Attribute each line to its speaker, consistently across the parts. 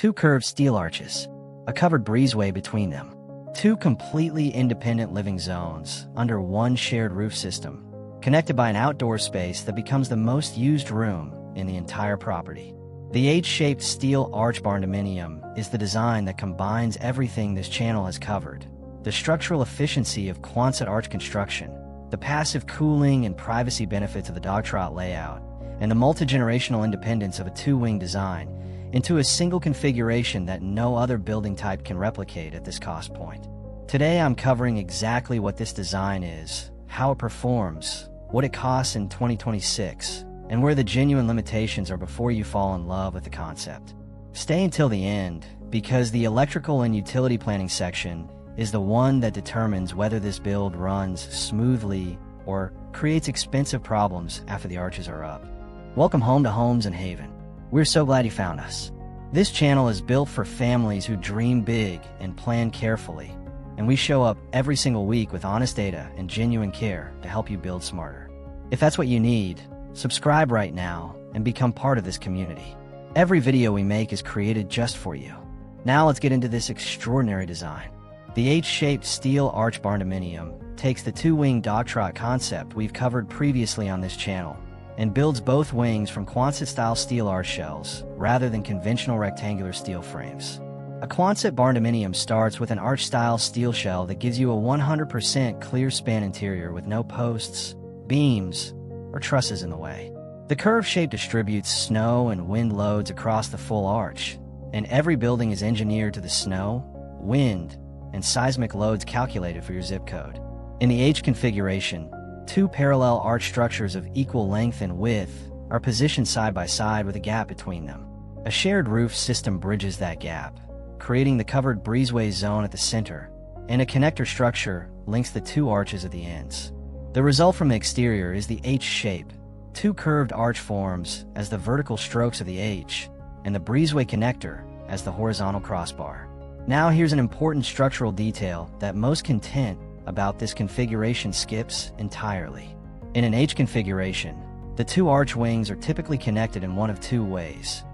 Speaker 1: two curved steel arches, a covered breezeway between them, two completely independent living zones under one shared roof system, connected by an outdoor space that becomes the most used room in the entire property. The H-shaped steel arch barndominium is the design that combines everything this channel has covered: the structural efficiency of Quonset arch construction, the passive cooling and privacy benefits of the Dogtrot layout, and the multi-generational independence of a two-wing design into a single configuration that no other building type can replicate at this cost point. Today I'm covering exactly what this design is, how it performs, what it costs in 2026, and where the genuine limitations are before you fall in love with the concept. Stay until the end, because the electrical and utility planning section is the one that determines whether this build runs smoothly or creates expensive problems after the arches are up. Welcome home to Homes and Haven. We're so glad you found us. This channel is built for families who dream big and plan carefully, and we show up every single week with honest data and genuine care to help you build smarter. If that's what you need, subscribe right now and become part of this community. Every video we make is created just for you. Now let's get into this extraordinary design. The H-shaped steel arch barndominium takes the two-wing Dogtrot concept we've covered previously on this channel and builds both wings from Quonset-style steel arch shells rather than conventional rectangular steel frames. A Quonset barndominium starts with an arch-style steel shell that gives you a 100% clear span interior with no posts, beams, or trusses in the way. The curved shape distributes snow and wind loads across the full arch, and every building is engineered to the snow, wind, and seismic loads calculated for your zip code. In the H configuration, two parallel arch structures of equal length and width are positioned side by side with a gap between them. A shared roof system bridges that gap, creating the covered breezeway zone at the center, and a connector structure links the two arches at the ends. The result from the exterior is the H shape. Two curved arch forms as the vertical strokes of the H, and the breezeway connector as the horizontal crossbar. Now here's an important structural detail that most content about this configuration skips entirely. In an H configuration, the two arch wings are typically connected in one of two ways.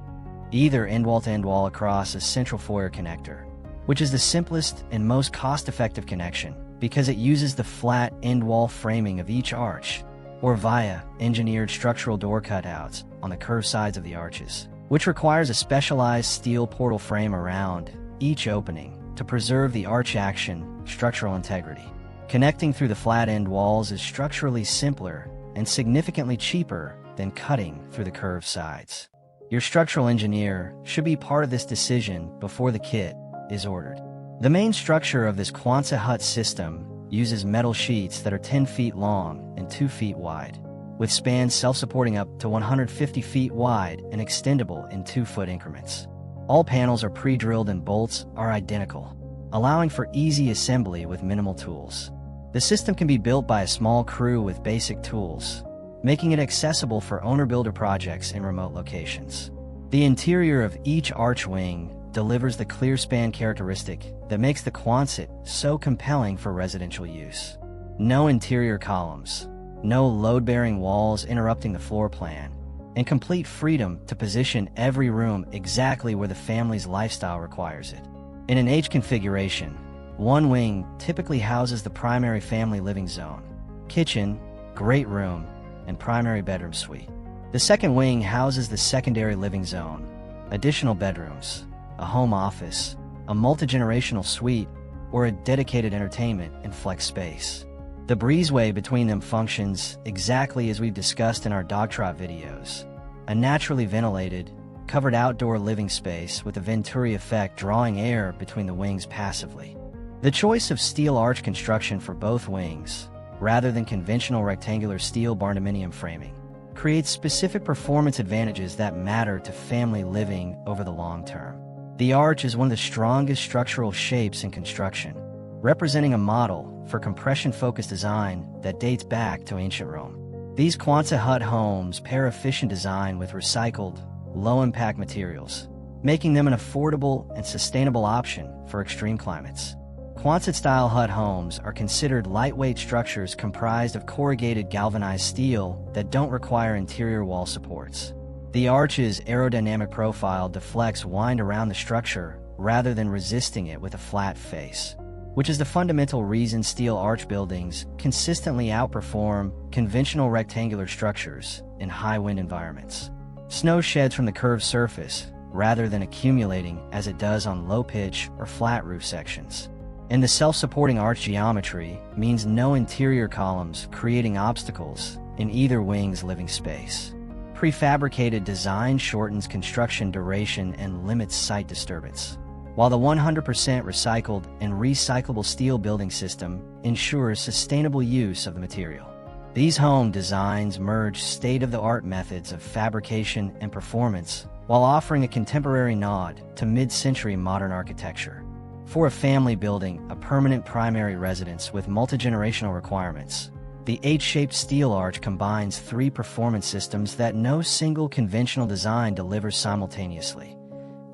Speaker 1: Either end-wall to end-wall across a central foyer connector, which is the simplest and most cost-effective connection because it uses the flat end-wall framing of each arch, or via engineered structural door cutouts on the curved sides of the arches, which requires a specialized steel portal frame around each opening to preserve the arch action structural integrity. Connecting through the flat end walls is structurally simpler and significantly cheaper than cutting through the curved sides. Your structural engineer should be part of this decision before the kit is ordered. The main structure of this Quonset hut system uses metal sheets that are 10 feet long and 2 feet wide, with spans self-supporting up to 150 feet wide and extendable in 2-foot increments. All panels are pre-drilled and bolts are identical, allowing for easy assembly with minimal tools. The system can be built by a small crew with basic tools, making it accessible for owner-builder projects in remote locations. The interior of each arch wing delivers the clear span characteristic that makes the Quonset so compelling for residential use. No interior columns, no load-bearing walls interrupting the floor plan, and complete freedom to position every room exactly where the family's lifestyle requires it. In an H configuration, one wing typically houses the primary family living zone, kitchen, great room, and primary bedroom suite. The second wing houses the secondary living zone, additional bedrooms, a home office, a multi-generational suite, or a dedicated entertainment and flex space. The breezeway between them functions exactly as we've discussed in our Dogtrot videos, a naturally ventilated, covered outdoor living space with a Venturi effect drawing air between the wings passively. The choice of steel arch construction for both wings, rather than conventional rectangular steel barndominium framing, creates specific performance advantages that matter to family living over the long term. The arch is one of the strongest structural shapes in construction, representing a model for compression-focused design that dates back to ancient Rome. These Quonset hut homes pair efficient design with recycled, low-impact materials, making them an affordable and sustainable option for extreme climates. Quonset-style hut homes are considered lightweight structures comprised of corrugated galvanized steel that don't require interior wall supports. The arch's aerodynamic profile deflects wind around the structure rather than resisting it with a flat face, which is the fundamental reason steel arch buildings consistently outperform conventional rectangular structures in high wind environments. Snow sheds from the curved surface rather than accumulating as it does on low-pitch or flat roof sections. And the self-supporting arch geometry means no interior columns creating obstacles in either wing's living space. Prefabricated design shortens construction duration and limits site disturbance, while the 100% recycled and recyclable steel building system ensures sustainable use of the material. These home designs merge state-of-the-art methods of fabrication and performance while offering a contemporary nod to mid-century modern architecture. For a family building a permanent primary residence with multi-generational requirements, the H-shaped steel arch combines three performance systems that no single conventional design delivers simultaneously: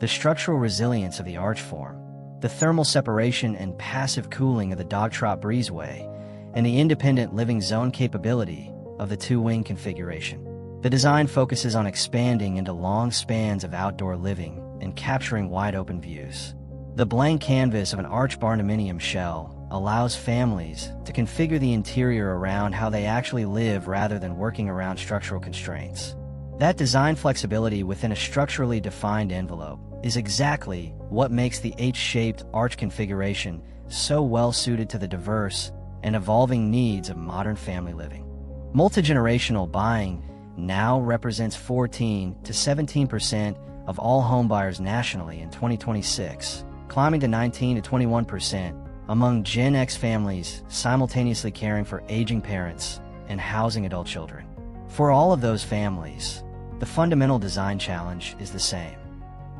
Speaker 1: the structural resilience of the arch form, the thermal separation and passive cooling of the Dogtrot breezeway, and the independent living zone capability of the two-wing configuration. The design focuses on expanding into long spans of outdoor living and capturing wide-open views. The blank canvas of an arch barndominium shell allows families to configure the interior around how they actually live rather than working around structural constraints. That design flexibility within a structurally defined envelope is exactly what makes the H-shaped arch configuration so well suited to the diverse and evolving needs of modern family living. Multigenerational buying now represents 14 to 17% of all homebuyers nationally in 2026, climbing to 19 to 21% among Gen X families simultaneously caring for aging parents and housing adult children. For all of those families, the fundamental design challenge is the same.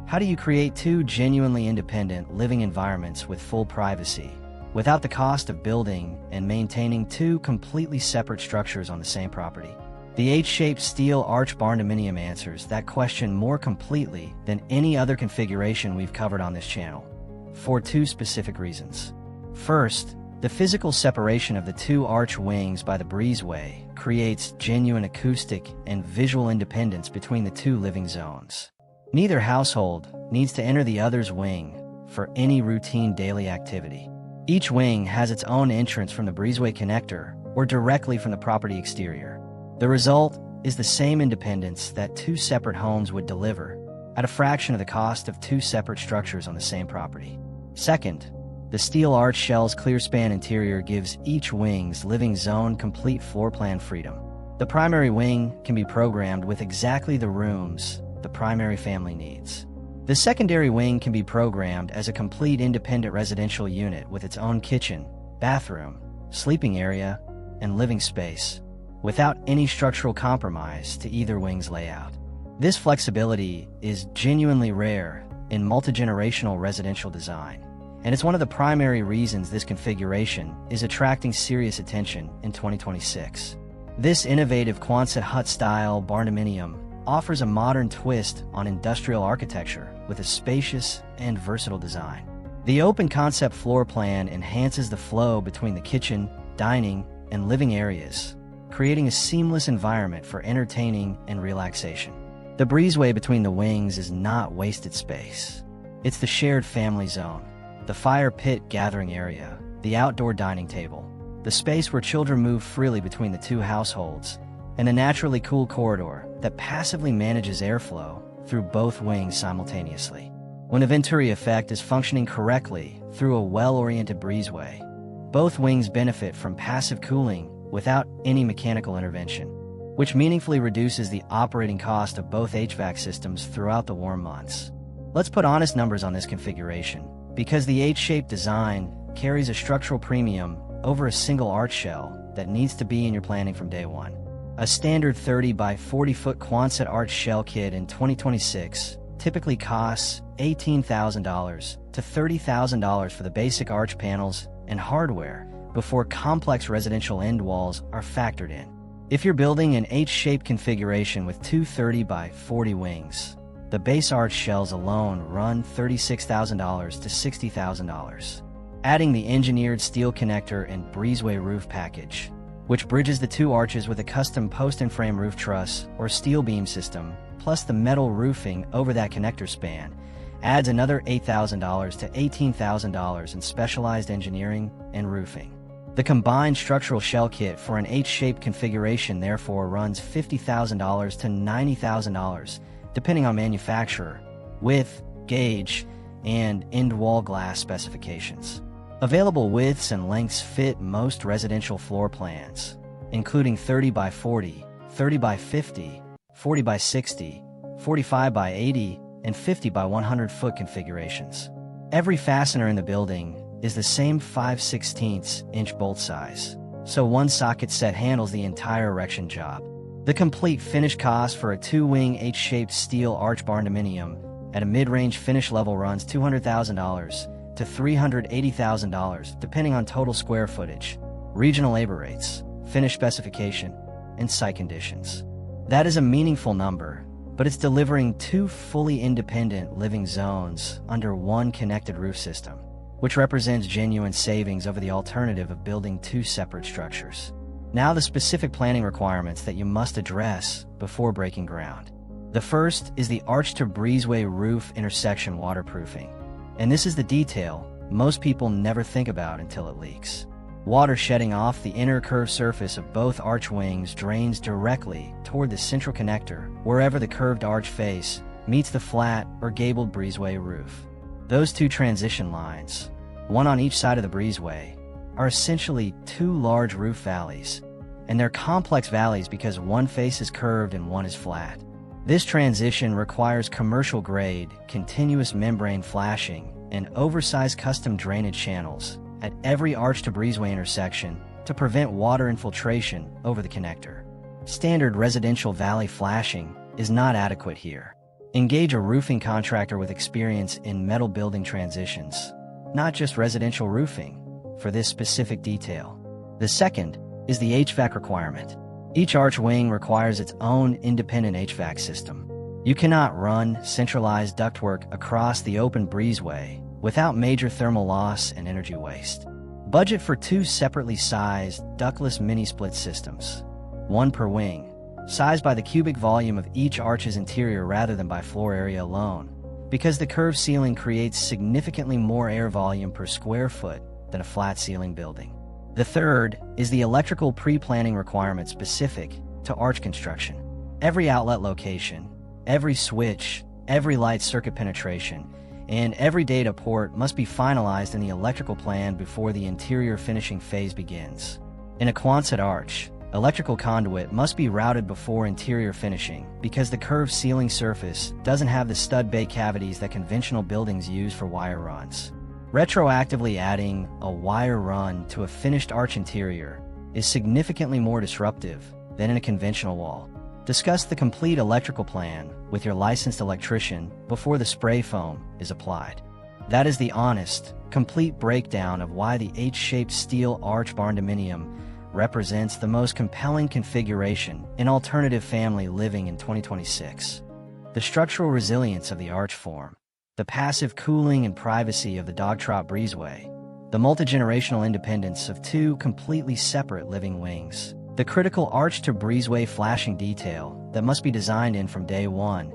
Speaker 1: How do you create two genuinely independent living environments with full privacy, without the cost of building and maintaining two completely separate structures on the same property? The H-shaped steel arch barndominium answers that question more completely than any other configuration we've covered on this channel, for two specific reasons. First, the physical separation of the two arch wings by the breezeway creates genuine acoustic and visual independence between the two living zones. Neither household needs to enter the other's wing for any routine daily activity. Each wing has its own entrance from the breezeway connector or directly from the property exterior. The result is the same independence that two separate homes would deliver, at a fraction of the cost of two separate structures on the same property. Second, the steel arch shell's clear-span interior gives each wing's living zone complete floor plan freedom. The primary wing can be programmed with exactly the rooms the primary family needs. The secondary wing can be programmed as a complete independent residential unit with its own kitchen, bathroom, sleeping area, and living space, without any structural compromise to either wing's layout. This flexibility is genuinely rare in multi-generational residential design, and it's one of the primary reasons this configuration is attracting serious attention in 2026. This innovative Quonset hut-style barndominium offers a modern twist on industrial architecture with a spacious and versatile design. The open concept floor plan enhances the flow between the kitchen, dining, and living areas, creating a seamless environment for entertaining and relaxation. The breezeway between the wings is not wasted space. It's the shared family zone, the fire pit gathering area, the outdoor dining table, the space where children move freely between the two households, and a naturally cool corridor that passively manages airflow through both wings simultaneously. When a Venturi effect is functioning correctly through a well-oriented breezeway, both wings benefit from passive cooling without any mechanical intervention, which meaningfully reduces the operating cost of both HVAC systems throughout the warm months. Let's put honest numbers on this configuration, because the H-shaped design carries a structural premium over a single arch shell that needs to be in your planning from day one. A standard 30 by 40 foot Quonset arch shell kit in 2026 typically costs $18,000 to $30,000 for the basic arch panels and hardware before complex residential end walls are factored in. If you're building an H-shaped configuration with two 30 by 40 wings, the base arch shells alone run $36,000 to $60,000. Adding the engineered steel connector and breezeway roof package, which bridges the two arches with a custom post-and-frame roof truss or steel beam system, plus the metal roofing over that connector span, adds another $8,000 to $18,000 in specialized engineering and roofing. The combined structural shell kit for an H-shaped configuration therefore runs $50,000 to $90,000, depending on manufacturer, width, gauge, and end wall glass specifications. Available widths and lengths fit most residential floor plans, including 30 by 40, 30 by 50, 40 by 60, 45 by 80, and 50 by 100 foot configurations. Every fastener in the building is the same 5/16 inch bolt size, so one socket set handles the entire erection job. The complete finish cost for a 2-wing H-shaped steel arch barndominium at a mid-range finish level runs $200,000 to $380,000, depending on total square footage, regional labor rates, finish specification, and site conditions. That is a meaningful number, but it's delivering 2 fully independent living zones under one connected roof system, which represents genuine savings over the alternative of building 2 separate structures. Now the specific planning requirements that you must address before breaking ground. The first is the arch-to-breezeway roof intersection waterproofing. And this is the detail most people never think about until it leaks. Water shedding off the inner curved surface of both arch wings drains directly toward the central connector wherever the curved arch face meets the flat or gabled breezeway roof. Those 2 transition lines, one on each side of the breezeway, are essentially 2 large roof valleys, and they're complex valleys because one face is curved and one is flat. This transition requires commercial-grade, continuous membrane flashing and oversized custom drainage channels at every arch-to-breezeway intersection to prevent water infiltration over the connector. Standard residential valley flashing is not adequate here. Engage a roofing contractor with experience in metal building transitions, not just residential roofing, for this specific detail. The second is the HVAC requirement. Each arch wing requires its own independent HVAC system. You cannot run centralized ductwork across the open breezeway without major thermal loss and energy waste. Budget for 2 separately sized, ductless mini-split systems, one per wing, sized by the cubic volume of each arch's interior rather than by floor area alone, because the curved ceiling creates significantly more air volume per square foot than a flat ceiling building. The third is the electrical pre-planning requirement specific to arch construction. Every outlet location, every switch, every light circuit penetration, and every data port must be finalized in the electrical plan before the interior finishing phase begins. In a Quonset arch, electrical conduit must be routed before interior finishing because the curved ceiling surface doesn't have the stud bay cavities that conventional buildings use for wire runs. Retroactively adding a wire run to a finished arch interior is significantly more disruptive than in a conventional wall. Discuss the complete electrical plan with your licensed electrician before the spray foam is applied. That is the honest, complete breakdown of why the H-shaped steel arch barndominium represents the most compelling configuration in alternative family living in 2026. The structural resilience of the arch form, the passive cooling and privacy of the Dogtrot breezeway, the multigenerational independence of 2 completely separate living wings, the critical arch-to-breezeway flashing detail that must be designed in from day one,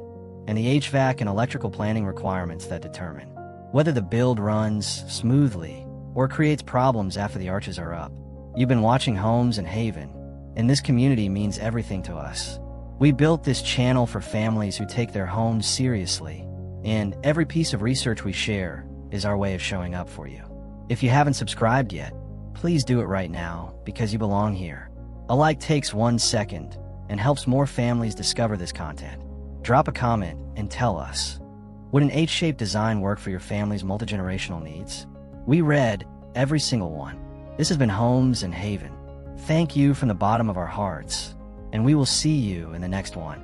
Speaker 1: and the HVAC and electrical planning requirements that determine whether the build runs smoothly or creates problems after the arches are up. You've been watching Homes in Haven, and this community means everything to us. We built this channel for families who take their homes seriously, and every piece of research we share is our way of showing up for you. If you haven't subscribed yet, please do it right now because you belong here. A like takes 1 second and helps more families discover this content. Drop a comment and tell us, would an H-shaped design work for your family's multigenerational needs? We read every single one. This has been Homes in Haven. Thank you from the bottom of our hearts, and we will see you in the next one.